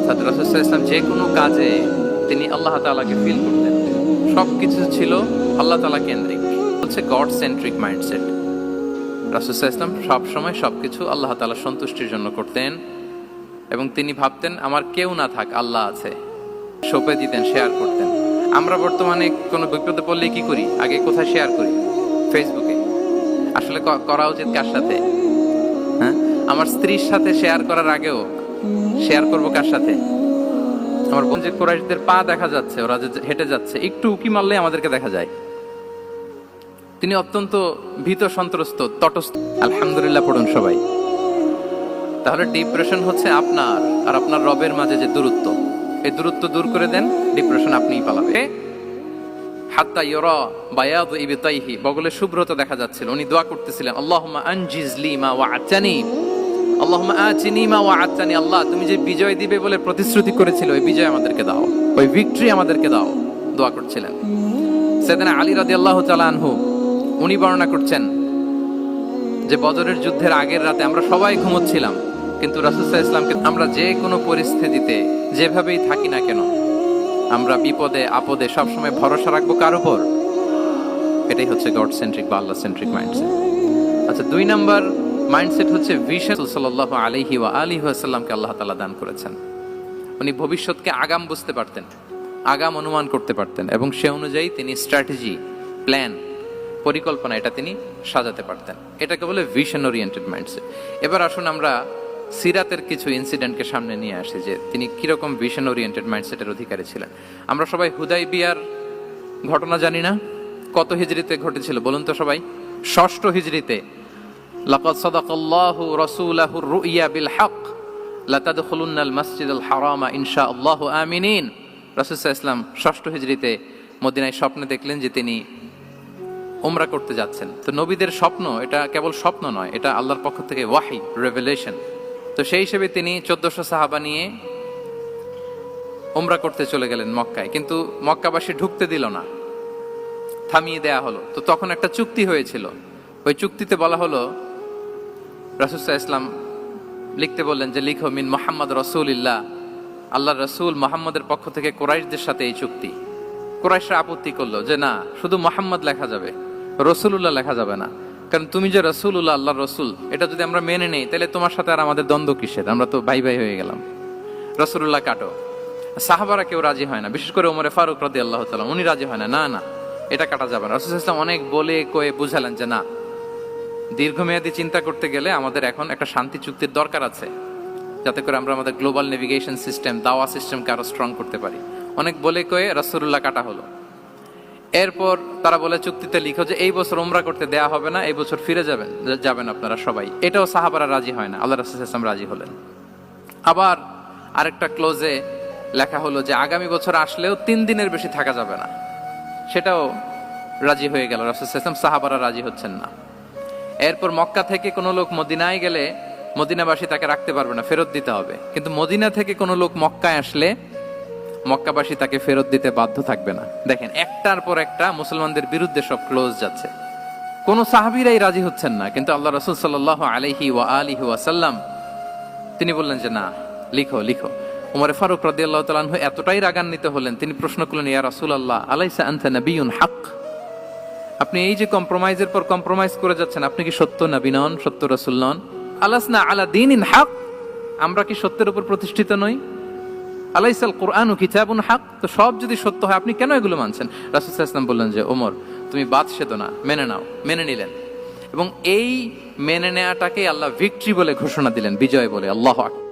অর্থাৎ রাসূল সাল্লাল্লাহু আলাইহি ওয়াসাল্লাম যে কোনো কাজে তিনি আল্লাহ তাআলাকে ফিল করতেন, সবকিছু ছিল আল্লাহ তাআলা কেন্দ্রিক, হচ্ছে গড সেন্ট্রিক মাইন্ডসেট। রাসূল সাল্লাল্লাহু আলাইহি ওয়াসাল্লাম সবসময় সবকিছু আল্লাহ তাআলা সন্তুষ্টির জন্য করতেন এবং তিনি ভাবতেন আমার কেউ না থাক, আল্লাহ আছে, সঁপে দিতেন, শেয়ার করতেন। আমরা বর্তমানে কোনো বিপদে পড়লে কি করি? আগে কোথায় শেয়ার করি? ফেসবুকে। আসলে করা উচিত কার সাথে? হ্যাঁ, আমার স্ত্রীর সাথে শেয়ার করার আগেও শেয়ার করব কার সাথে? আমার বোন যে কুরাইশদের পা দেখা যাচ্ছে, ওরা যে হেঁটে যাচ্ছে, একটু উকি মারলে আমাদেরকে দেখা যায়। তিনি অত্যন্ত ভীত সন্ত্রস্ত, তটস্থ। আলহামদুলিল্লাহ পড়ুন সবাই। তাহলে ডিপ্রেশন হচ্ছে আপনার আর আপনার রবের মাঝে যে দূরত্ব, এই দূরত্ব দূর করে দেন, ডিপ্রেশন আপনিই পালাবে। হাত্তা ইউরা বায়াদু ইবতাইহি, বগলে শুভ্রতা দেখা যাচ্ছিল। উনি দোয়া করতেছিলেন, আল্লাহুম্মা আনজিজলি মা ওয়া'আতানি, আল্লাহুম্মা আতিনি মা ওয়া'আতানি। আল্লাহ, তুমি যে বিজয় দিবে বলে প্রতিশ্রুতি করেছিলে, ওই বিজয় আমাদেরকে দাও, ওই ভিক্টরি আমাদেরকে দাও। দোয়া করছিলেন। সাইয়েদনা আলী রাদিয়াল্লাহু তাআলা আনহু, উনি বর্ণনা করছেন যে বদরের যুদ্ধের আগের রাতে আমরা সবাই ঘুমোচ্ছিলাম, কিন্তু রাসূল সাল্লাল্লাহু আলাইহি ওয়াসাল্লামকে আমরা যে কোনো পরিস্থিতিতে যেভাবেই থাকি না কেন, আমরা বিপদে আপদে সবসময় ভরসা রাখবো কার উপর? এটাই হচ্ছে গড সেন্ট্রিক বা আল্লাহ সেন্ট্রিক মাইন্ডসেট। আচ্ছা, 2 নাম্বার মাইন্ডসেট হচ্ছে ভিশন। সাল্লাল্লাহু আলাইহি ওয়া আলিহি ওয়াসাল্লামকে আল্লাহ তাআলা দান করেছেন। উনি ভবিষ্যৎকে আগাম বুঝতে পারতেন, আগাম অনুমান করতে পারতেন এবং সে অনুযায়ী তিনি স্ট্র্যাটেজি, প্ল্যান, পরিকল্পনা এটা তিনি সাজাতে পারতেন। এটাকে বলে ভিশন ওরিয়েন্টেড মাইন্ডসেট। এবার আসুন আমরা সিরাতের কিছু ইনসিডেন্টকে সামনে নিয়ে আসি যে তিনি কিরকম ভিশন ওরিয়েন্টেড মাইন্ডসেটের অধিকারী ছিলেন। আমরা সবাই হুদাইবিয়ার ঘটনা জানি না? কত হিজরিতে ঘটেছিল বলুন তো সবাই? 6ষ্ঠ হিজরিতে। লাকাদ সাদাকাল্লাহু রাসূলাহুর রুইয়া বিল হক লাতাদখুলুন্নাল মাসজিদাল হারামা ইনশাআল্লাহু আমিনিন। রাসূল সাল্লাল্লাহু আলাইহি ওয়াসাল্লাম 6ষ্ঠ হিজরিতে মদিনায় স্বপ্নে দেখলেন যে তিনি উমরা করতে যাচ্ছেন। তো নবীদের স্বপ্ন এটা কেবল স্বপ্ন নয়, এটা আল্লাহর পক্ষ থেকে ওয়াহি, রেভেলেশন। তো সেই হিসেবে তিনি 1400 সাহাবা নিয়ে উমরা করতে চলে গেলেন মক্কায়, কিন্তু মক্কাবাসী ঢুকতে দিল না, থামিয়ে দেয়া হলো। তো তখন একটা চুক্তি হয়েছিল, ওই চুক্তিতে বলা হলো, রাসূল সাল্লাল্লাহু আলাইহি ওয়াসাল্লাম লিখতে বললেন যে লিখো মিন মুহাম্মদ রাসূলুল্লাহ, আল্লাহর রাসূল মুহাম্মদের পক্ষ থেকে কুরাইশদের সাথে এই চুক্তি। কুরাইশরা আপত্তি করলো যে না, শুধু মুহাম্মদ লেখা যাবে, রাসূলুল্লাহ লেখা যাবে না, কারণ তুমি যে রাসূলুল্লাহ, আল্লাহর রাসূল, এটা যদি আমরা মেনে নেই তাহলে তোমার সাথে আর আমাদের দ্বন্দ্ব কিসের? আমরা তো ভাই ভাই হয়ে গেলাম, রাসূলুল্লাহ কাটো। সাহাবারা কেউ রাজি হয় না, বিশেষ করে ওমরে ফারুক রাদিয়াল্লাহু তাআলা, উনি রাজি হয় না, না না এটা কাটা যাবে না। রাসূল সাল্লাল্লাহু আলাইহি ওয়াসাল্লাম অনেক বলে কয়ে বুঝালেন যে না, দীর্ঘমেয়াদী চিন্তা করতে গেলে আমাদের এখন একটা শান্তি চুক্তির দরকার আছে, যাতে করে আমরা আমাদের গ্লোবাল নেভিগেশন সিস্টেম, দাওয়া সিস্টেমকে আরো স্ট্রং করতে পারি। অনেক বলে কয়ে রাসূলুল্লাহ কাটা হলো। এরপর তারা বলে চুক্তিতে লিখো যে এই বছর উমরা করতে দেয়া হবে না, এই বছর ফিরে যাবেন আপনারা সবাই। এটাও সাহাবারা রাজি হয় না, আল্লাহ রাসূল সাল্লাল্লাহু আলাইহি ওয়াসাল্লাম রাজি হলেন। আবার আরেকটা ক্লোজে লেখা হলো যে আগামী বছর আসলেও 3 দিনের বেশি থাকা যাবে না, সেটাও রাজি হয়ে গেল রাসূল সাল্লাল্লাহু আলাইহি ওয়াসাল্লাম। সাহাবারা রাজি হচ্ছেন না। এরপর মক্কা থেকে কোনো লোক মদিনায় গেলে মদিনাবাসী তাকে রাখতে পারবে না, ফেরত দিতে হবে। কিন্তু মদিনা থেকে কোনো লোক মক্কায় আসলে মক্কাবাসী তাকে ফেরত দিতে বাধ্য থাকবে না। দেখেন, একটার পর একটা মুসলমানদের বিরুদ্ধে সব ক্লোজ যাচ্ছে, কোন সাহাবীরাই রাজি হচ্ছেন না। কিন্তু আল্লাহ রাসূল সাল্লাল্লাহু আলাইহি ওয়া আলিহি ওয়াসাল্লাম তিনি বললেন যে না, লিখো লিখো। ওমর ফারুক রাদিয়াল্লাহু তাআলা আনহু এতটাই রাগান্বিত হলেন, তিনি প্রশ্ন করলেন, ইয়া রাসূলুল্লাহ, আলাইসা আনতা নাবিয়্যুন হক? আপনি এই যে কম্প্রোমাইজের পর কম্প্রোমাইজ করে যাচ্ছেন, আপনি কি সত্য নবী নন, সত্য রাসূল নন? আলাসনা আলা দীনিন হক, আমরা কি সত্যের উপর প্রতিষ্ঠিত নই? আলাইসাল কুরআনু কিতাবুন হক, তো সব যদি সত্য হয় আপনি কেন এগুলো মানছেন? রাসূল সাল্লাল্লাহু আলাইহি ওয়াসাল্লাম বললেন যে ওমর, তুমি বাদশাহ না, মেনে নাও। মেনে নিলেন এবং এই মেনে নেওয়াটাকে আল্লাহ ভিক্টরি বলে ঘোষণা দিলেন, বিজয় বলে। আল্লাহু আকবার।